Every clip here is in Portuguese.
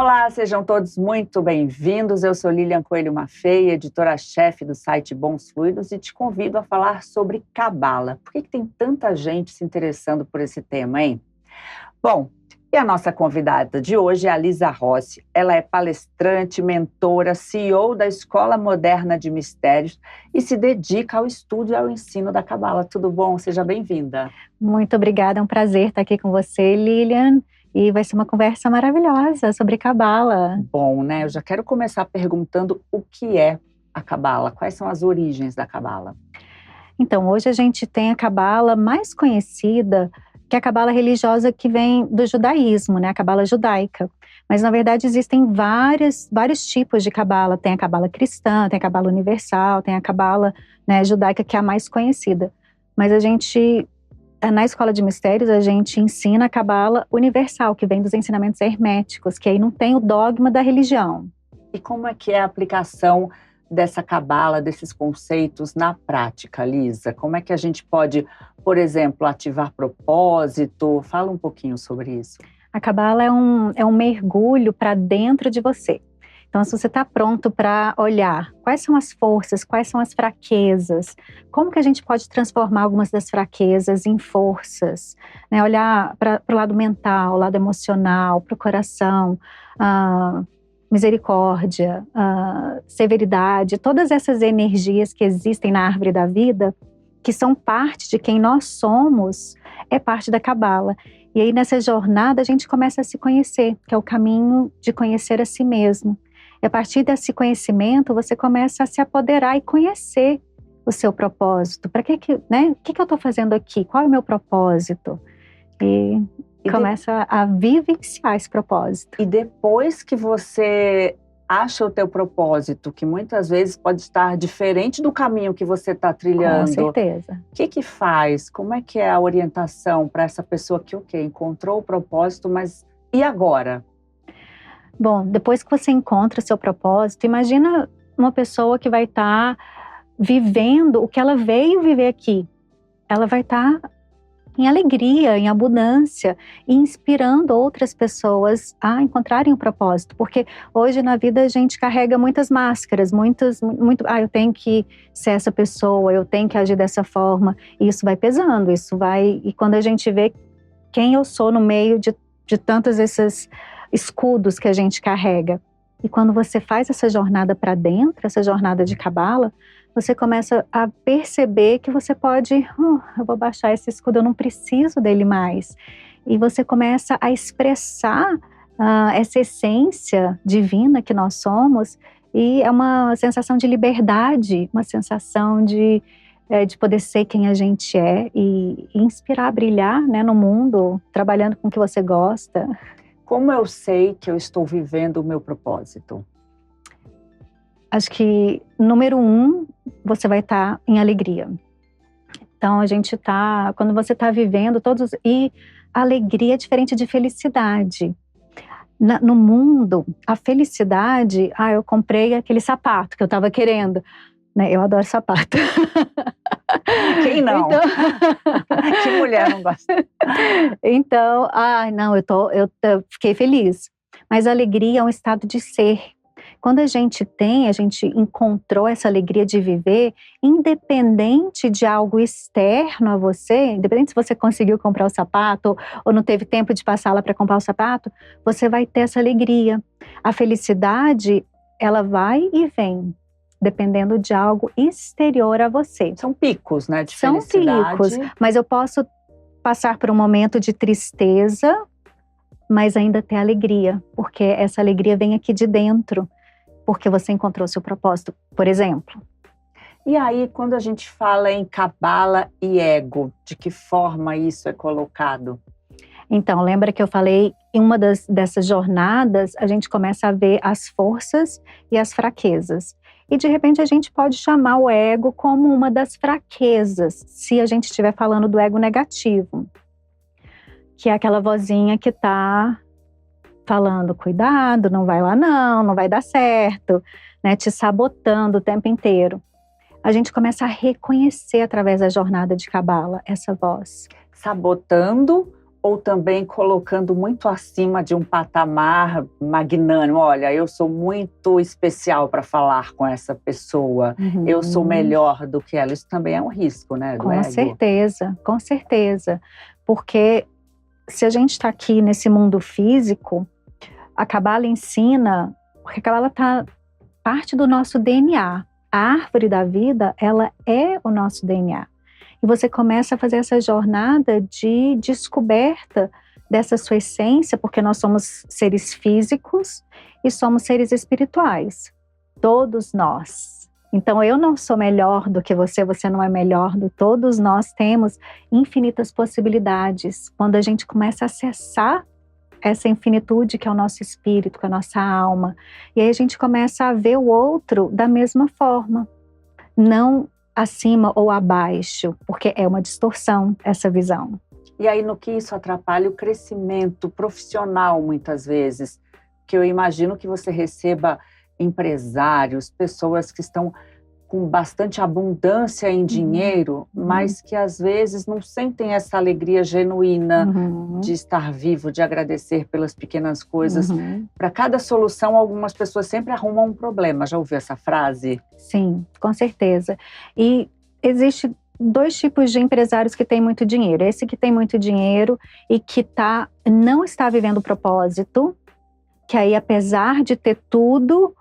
Olá, sejam todos muito bem-vindos. Eu sou Lilian Coelho Maffei, editora-chefe do site Bons Fluidos, e te convido a falar sobre Cabala. Por que tem tanta gente se interessando por esse tema, hein? Bom, e a nossa convidada de hoje é a Lisa Rossi. Ela é palestrante, mentora, CEO da Escola Moderna de Mistérios e se dedica ao estudo e ao ensino da Cabala. Tudo bom? Seja bem-vinda. Muito obrigada, é um prazer estar aqui com você, Lilian. E vai ser uma conversa maravilhosa sobre Cabala. Bom, né? Eu já quero começar perguntando o que é a Cabala. Quais são as origens da Cabala? Então, hoje a gente tem a Cabala mais conhecida, que é a Cabala religiosa que vem do judaísmo, né? A Cabala judaica. Mas, na verdade, existem vários tipos de Cabala. Tem a Cabala cristã, tem a Cabala universal, tem a Cabala, né, judaica, que é a mais conhecida. Mas na Escola de Mistérios, a gente ensina a Cabala universal, que vem dos ensinamentos herméticos, que aí não tem o dogma da religião. E como é que é a aplicação dessa Cabala, desses conceitos na prática, Lisa? Como é que a gente pode, por exemplo, ativar propósito? Fala um pouquinho sobre isso. A Cabala é um mergulho para dentro de você. Então, se você está pronto para olhar quais são as forças, quais são as fraquezas, como que a gente pode transformar algumas das fraquezas em forças, né? Olhar para o lado mental, o lado emocional, para o coração, misericórdia, severidade, todas essas energias que existem na árvore da vida, que são parte de quem nós somos, é parte da Cabala. E aí, nessa jornada, a gente começa a se conhecer, que é o caminho de conhecer a si mesmo. E a partir desse conhecimento, você começa a se apoderar e conhecer o seu propósito. Para né? O que eu estou fazendo aqui? Qual é o meu propósito? E começa a vivenciar esse propósito. E depois que você acha o teu propósito, que muitas vezes pode estar diferente do caminho que você está trilhando. Com certeza. O que faz? Como é que é a orientação para essa pessoa que, encontrou o propósito, mas e agora? Bom, depois que você encontra o seu propósito, imagina uma pessoa que vai estar vivendo o que ela veio viver aqui. Ela vai estar em alegria, em abundância, e inspirando outras pessoas a encontrarem o propósito. Porque hoje na vida a gente carrega muitas máscaras, eu tenho que ser essa pessoa, eu tenho que agir dessa forma. E isso vai pesando, e quando a gente vê quem eu sou no meio de tantos esses escudos que a gente carrega. E quando você faz essa jornada para dentro, essa jornada de Cabala, você começa a perceber que você pode, eu vou baixar esse escudo, eu não preciso dele mais. E você começa a expressar essa essência divina que nós somos, e é uma sensação de liberdade, uma sensação de poder ser quem a gente é e inspirar a brilhar, né, no mundo, trabalhando com o que você gosta. Como eu sei que eu estou vivendo o meu propósito? Acho que, número 1, você vai estar em alegria. Então, quando você está vivendo e alegria é diferente de felicidade. No mundo, a felicidade, eu comprei aquele sapato que eu estava querendo. Né? Eu adoro sapato. Quem não? Então... Que mulher não gosta? Então, eu fiquei feliz. Mas a alegria é um estado de ser. Quando a gente encontrou essa alegria de viver, independente de algo externo a você, independente se você conseguiu comprar o sapato ou não teve tempo de passar lá para comprar o sapato, você vai ter essa alegria. A felicidade, ela vai e vem, dependendo de algo exterior a você. São picos, né, de felicidade. São picos, mas eu posso passar por um momento de tristeza, mas ainda ter alegria, porque essa alegria vem aqui de dentro, porque você encontrou seu propósito, por exemplo. E aí, quando a gente fala em Cabala e ego, de que forma isso é colocado? Então, lembra que eu falei, em uma dessas jornadas, a gente começa a ver as forças e as fraquezas. E, de repente, a gente pode chamar o ego como uma das fraquezas, se a gente estiver falando do ego negativo, que é aquela vozinha que está falando, cuidado, não vai lá não vai dar certo, né, te sabotando o tempo inteiro. A gente começa a reconhecer através da jornada de Cabala essa voz. Sabotando ou também colocando muito acima de um patamar magnânimo. Olha, eu sou muito especial para falar com essa pessoa, eu sou melhor do que ela. Isso também é um risco, né, do ego? Com certeza. Porque se a gente está aqui nesse mundo físico, a Cabala ensina, porque a Cabala está parte do nosso DNA. A árvore da vida, ela é o nosso DNA. E você começa a fazer essa jornada de descoberta dessa sua essência, porque nós somos seres físicos e somos seres espirituais. Todos nós. Então, eu não sou melhor do que você, você não é melhor do que todos nós temos infinitas possibilidades. Quando a gente começa a acessar essa infinitude que é o nosso espírito, que é a nossa alma, e aí a gente começa a ver o outro da mesma forma. Não acima ou abaixo, porque é uma distorção essa visão. E aí no que isso atrapalha o crescimento profissional muitas vezes, que eu imagino que você receba empresários, pessoas que estão com bastante abundância em dinheiro, mas que às vezes não sentem essa alegria genuína de estar vivo, de agradecer pelas pequenas coisas. Para cada solução, algumas pessoas sempre arrumam um problema. Já ouviu essa frase? Sim, com certeza. E existe 2 tipos de empresários que têm muito dinheiro. Esse que tem muito dinheiro e que não está vivendo o propósito, que aí, apesar de ter tudo,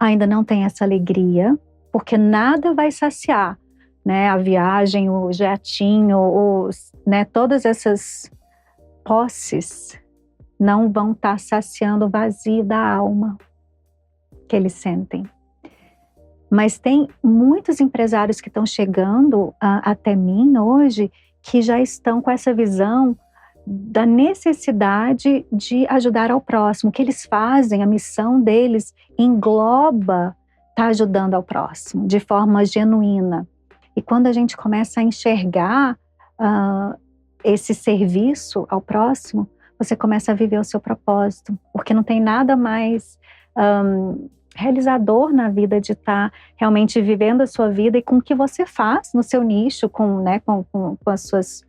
ainda não tem essa alegria, porque nada vai saciar, né? A viagem, o jatinho, né? Todas essas posses não vão estar saciando o vazio da alma que eles sentem. Mas tem muitos empresários que estão chegando até mim hoje que já estão com essa visão da necessidade de ajudar ao próximo. O que eles fazem, a missão deles engloba estar ajudando ao próximo de forma genuína. E quando a gente começa a enxergar esse serviço ao próximo, você começa a viver o seu propósito, porque não tem nada mais realizador na vida de estar realmente vivendo a sua vida e com o que você faz no seu nicho, com as suas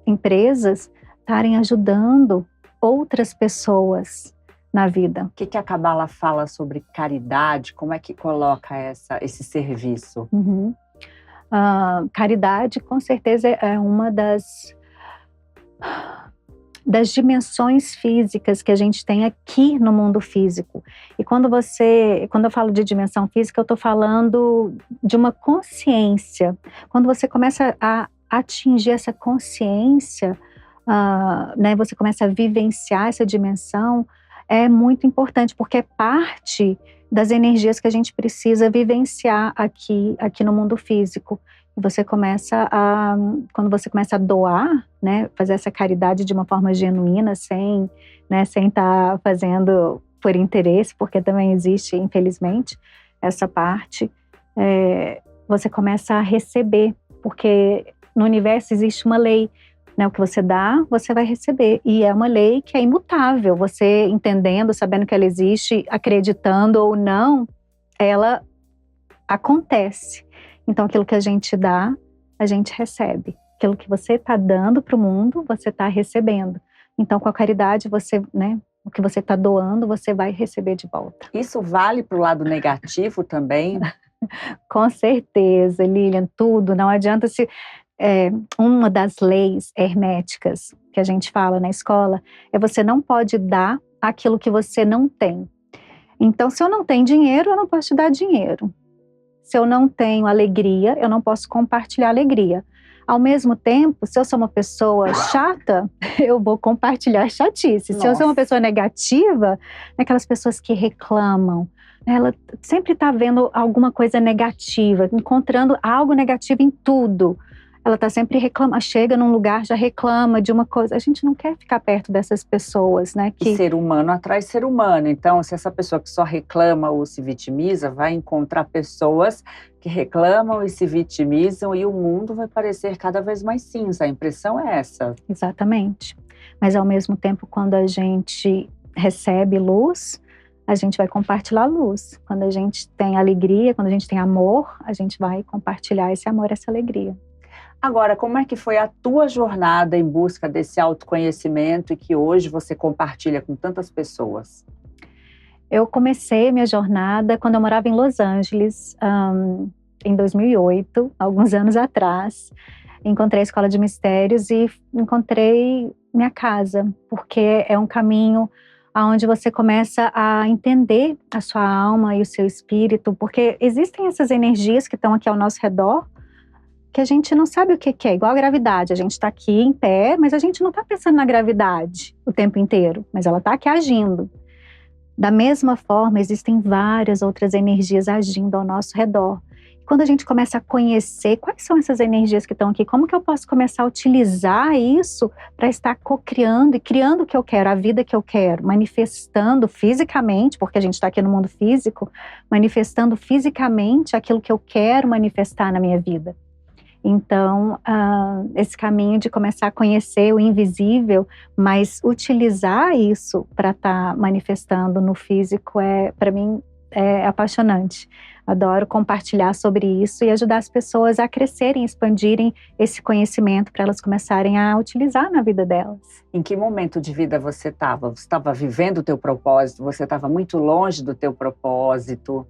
empresas, estarem ajudando outras pessoas na vida. O que a Cabala fala sobre caridade? Como é que coloca esse serviço? Caridade, com certeza, é uma das dimensões físicas que a gente tem aqui no mundo físico. E quando eu falo de dimensão física, eu estou falando de uma consciência. Quando você começa a atingir essa consciência, né, você começa a vivenciar essa dimensão, é muito importante, porque é parte das energias que a gente precisa vivenciar aqui no mundo físico. Você começa quando você começa a doar, né, fazer essa caridade de uma forma genuína, sem estar fazendo por interesse, porque também existe, infelizmente, essa parte, você começa a receber, porque no universo existe uma lei, né, o que você dá, você vai receber, e é uma lei que é imutável, você entendendo, sabendo que ela existe, acreditando ou não, ela acontece. Então, aquilo que a gente dá, a gente recebe. Aquilo que você está dando para o mundo, você está recebendo. Então, com a caridade, o que você está doando, você vai receber de volta. Isso vale para o lado negativo também? Com certeza, Lilian, tudo. Não adianta uma das leis herméticas que a gente fala na escola é você não pode dar aquilo que você não tem. Então, se eu não tenho dinheiro, eu não posso te dar dinheiro. Se eu não tenho alegria, eu não posso compartilhar alegria. Ao mesmo tempo, se eu sou uma pessoa chata, eu vou compartilhar chatice. Se eu sou uma pessoa negativa, aquelas pessoas que reclamam, ela sempre está vendo alguma coisa negativa, encontrando algo negativo em tudo. Ela está sempre reclamando, chega num lugar, já reclama de uma coisa. A gente não quer ficar perto dessas pessoas, né? E ser humano atrai ser humano. Então, se essa pessoa que só reclama ou se vitimiza, vai encontrar pessoas que reclamam e se vitimizam e o mundo vai parecer cada vez mais cinza. A impressão é essa. Exatamente. Mas, ao mesmo tempo, quando a gente recebe luz, a gente vai compartilhar luz. Quando a gente tem alegria, quando a gente tem amor, a gente vai compartilhar esse amor, essa alegria. Agora, como é que foi a tua jornada em busca desse autoconhecimento e que hoje você compartilha com tantas pessoas? Eu comecei minha jornada quando eu morava em Los Angeles, em 2008, alguns anos atrás. Encontrei a Escola de Mistérios e encontrei minha casa, porque é um caminho onde você começa a entender a sua alma e o seu espírito, porque existem essas energias que estão aqui ao nosso redor, que a gente não sabe o que é, igual a gravidade. A gente está aqui em pé, mas a gente não está pensando na gravidade o tempo inteiro, mas ela está aqui agindo. Da mesma forma, existem várias outras energias agindo ao nosso redor. Quando a gente começa a conhecer quais são essas energias que estão aqui, como que eu posso começar a utilizar isso para estar co-criando e criando o que eu quero, a vida que eu quero, manifestando fisicamente, porque a gente está aqui no mundo físico, manifestando fisicamente aquilo que eu quero manifestar na minha vida. Então, esse caminho de começar a conhecer o invisível, mas utilizar isso para estar manifestando no físico, para mim, é apaixonante. Adoro compartilhar sobre isso e ajudar as pessoas a crescerem, expandirem esse conhecimento para elas começarem a utilizar na vida delas. Em que momento de vida você estava? Você estava vivendo o teu propósito? Você estava muito longe do teu propósito?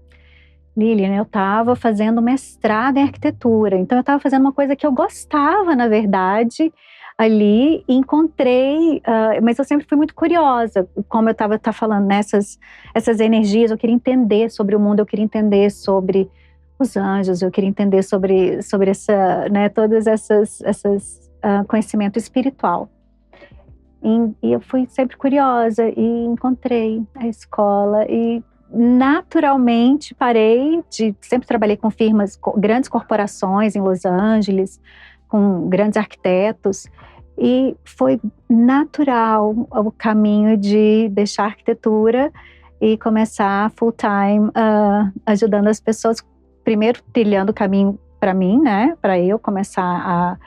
Lilian, eu estava fazendo mestrado em arquitetura, então eu estava fazendo uma coisa que eu gostava, na verdade, ali, e encontrei, mas eu sempre fui muito curiosa, como eu estava falando, essas energias, eu queria entender sobre o mundo, eu queria entender sobre os anjos, eu queria entender sobre essa, né, todas essas conhecimento espiritual. E eu fui sempre curiosa e encontrei a escola e naturalmente parei sempre trabalhei com firmas, grandes corporações em Los Angeles, com grandes arquitetos, e foi natural o caminho de deixar a arquitetura e começar full time ajudando as pessoas, primeiro trilhando o caminho para mim, né, para eu começar a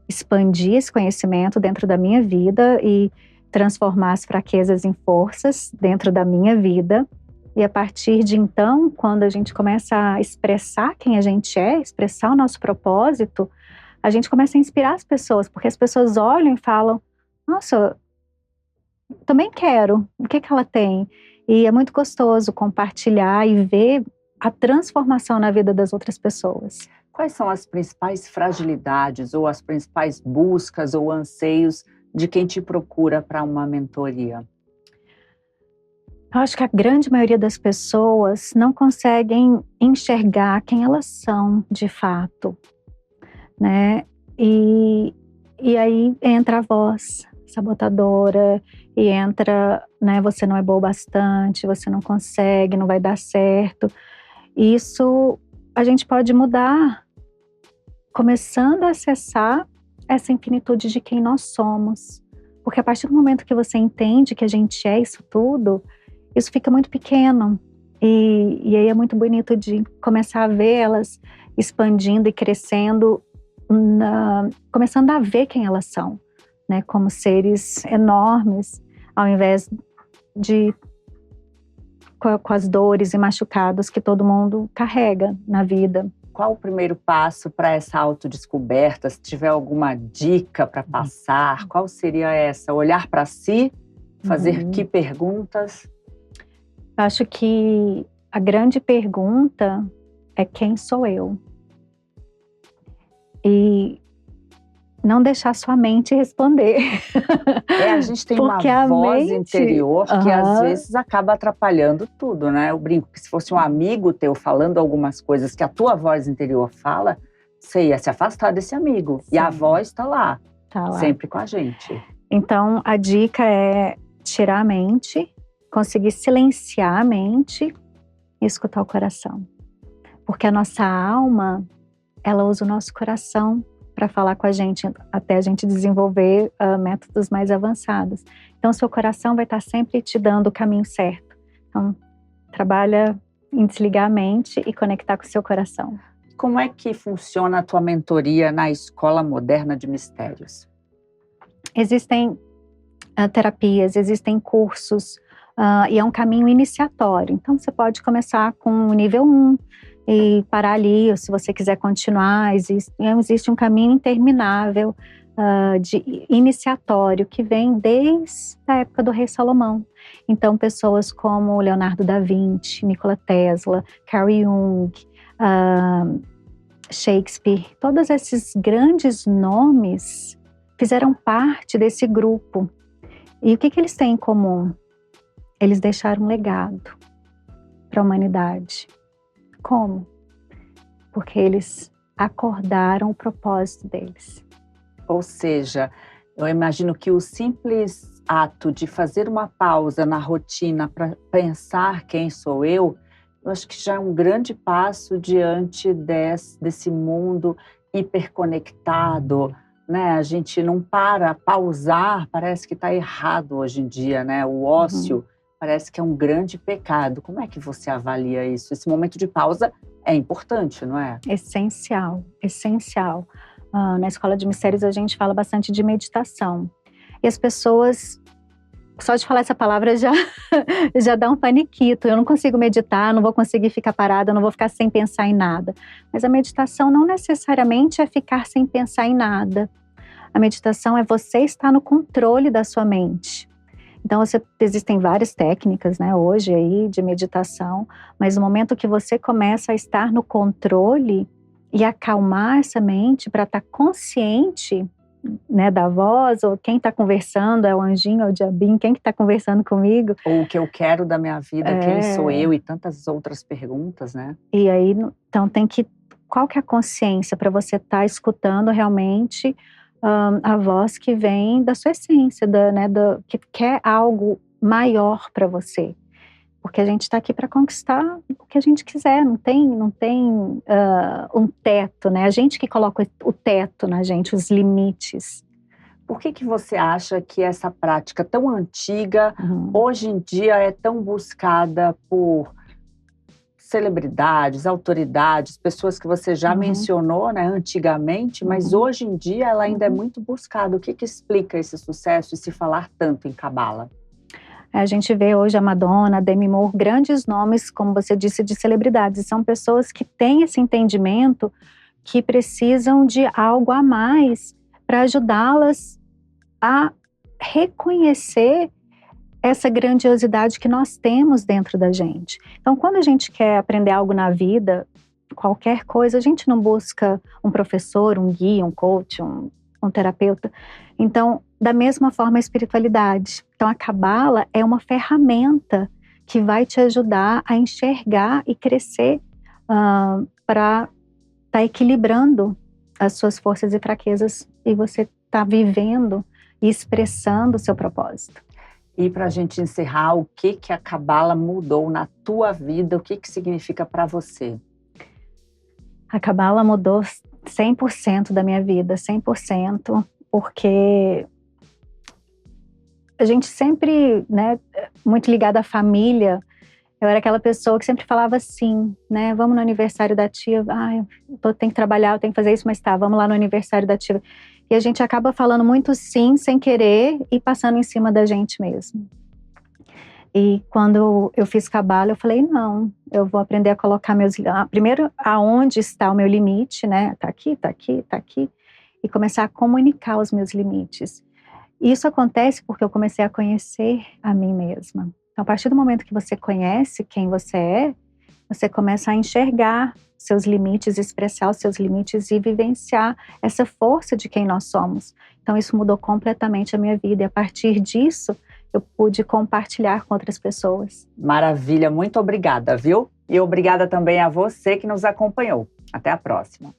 expandir esse conhecimento dentro da minha vida e transformar as fraquezas em forças dentro da minha vida. E a partir de então, quando a gente começa a expressar quem a gente é, expressar o nosso propósito, a gente começa a inspirar as pessoas, porque as pessoas olham e falam, nossa, também quero, o que ela tem? E é muito gostoso compartilhar e ver a transformação na vida das outras pessoas. Quais são as principais fragilidades ou as principais buscas ou anseios de quem te procura para uma mentoria? Eu acho que a grande maioria das pessoas não conseguem enxergar quem elas são de fato, né? E aí entra a voz sabotadora e entra, né? Você não é boa o bastante, você não consegue, não vai dar certo. Isso a gente pode mudar, começando a acessar essa infinitude de quem nós somos. Porque a partir do momento que você entende que a gente é isso tudo, isso fica muito pequeno e aí é muito bonito de começar a ver elas expandindo e crescendo, começando a ver quem elas são, né, como seres enormes, ao invés de com as dores e machucados que todo mundo carrega na vida. Qual o primeiro passo para essa autodescoberta? Se tiver alguma dica para passar, qual seria essa? Olhar para si, fazer que perguntas? Acho que a grande pergunta é quem sou eu? E não deixar sua mente responder. A gente tem uma voz interior que às vezes acaba atrapalhando tudo, né? Eu brinco que se fosse um amigo teu falando algumas coisas que a tua voz interior fala, você ia se afastar desse amigo. Sim. E a voz está lá, sempre com a gente. Então, a dica é tirar a mente, conseguir silenciar a mente e escutar o coração. Porque a nossa alma, ela usa o nosso coração para falar com a gente, até a gente desenvolver métodos mais avançados. Então, seu coração vai estar sempre te dando o caminho certo. Então, trabalha em desligar a mente e conectar com o seu coração. Como é que funciona a tua mentoria na Escola Moderna de Mistérios? Existem terapias, existem cursos, e é um caminho iniciatório. Então, você pode começar com o nível 1, e parar ali, ou se você quiser continuar, existe um caminho interminável de iniciatório que vem desde a época do rei Salomão. Então, pessoas como Leonardo da Vinci, Nikola Tesla, Carl Jung, Shakespeare, todos esses grandes nomes fizeram parte desse grupo. E o que eles têm em comum? Eles deixaram um legado para a humanidade. Como? Porque eles acordaram o propósito deles. Ou seja, eu imagino que o simples ato de fazer uma pausa na rotina para pensar quem sou eu acho que já é um grande passo diante desse mundo hiperconectado, né? A gente não pausar, parece que está errado hoje em dia, né? O ócio parece que é um grande pecado. Como é que você avalia isso? Esse momento de pausa é importante, não é? Essencial, essencial. Na Escola de Mistérios a gente fala bastante de meditação. E as pessoas, só de falar essa palavra já dá um paniquito. Eu não consigo meditar, não vou conseguir ficar parada, eu não vou ficar sem pensar em nada. Mas a meditação não necessariamente é ficar sem pensar em nada. A meditação é você estar no controle da sua mente. Então, existem várias técnicas, né, hoje aí de meditação, mas no momento que você começa a estar no controle e acalmar essa mente para estar consciente, né, da voz, ou quem está conversando, é o anjinho, é o diabinho, quem que está conversando comigo. Ou o que eu quero da minha vida, quem sou eu, e tantas outras perguntas, né? E aí, então qual que é a consciência para você estar escutando realmente a voz que vem da sua essência, que quer algo maior para você. Porque a gente está aqui para conquistar o que a gente quiser, não tem um teto, né? A gente que coloca o teto na gente, os limites. Por que você acha que essa prática tão antiga, hoje em dia é tão buscada por celebridades, autoridades, pessoas que você já mencionou, né, antigamente, mas hoje em dia ela ainda é muito buscada? O que explica esse sucesso e se falar tanto em Cabala? A gente vê hoje a Madonna, a Demi Moore, grandes nomes, como você disse, de celebridades. São pessoas que têm esse entendimento que precisam de algo a mais para ajudá-las a reconhecer essa grandiosidade que nós temos dentro da gente. Então, quando a gente quer aprender algo na vida, qualquer coisa, a gente não busca um professor, um guia, um coach, um terapeuta. Então, da mesma forma, a espiritualidade. Então, a Cabala é uma ferramenta que vai te ajudar a enxergar e crescer para estar equilibrando as suas forças e fraquezas e você tá vivendo e expressando o seu propósito. E para a gente encerrar, o que a Cabala mudou na tua vida? O que significa para você? A Cabala mudou 100% da minha vida, 100%, porque a gente sempre, né, muito ligada à família, eu era aquela pessoa que sempre falava sim, né, vamos no aniversário da tia, eu tenho que trabalhar, eu tenho que fazer isso, mas vamos lá no aniversário da tia. E a gente acaba falando muito sim, sem querer, e passando em cima da gente mesmo. E quando eu fiz Cabala, eu falei, não, eu vou aprender a colocar primeiro, aonde está o meu limite, né? Tá aqui, tá aqui, tá aqui. E começar a comunicar os meus limites. E isso acontece porque eu comecei a conhecer a mim mesma. Então, a partir do momento que você conhece quem você é, você começa a enxergar seus limites, expressar os seus limites e vivenciar essa força de quem nós somos. Então, isso mudou completamente a minha vida. E a partir disso, eu pude compartilhar com outras pessoas. Maravilha, muito obrigada, viu? E obrigada também a você que nos acompanhou. Até a próxima.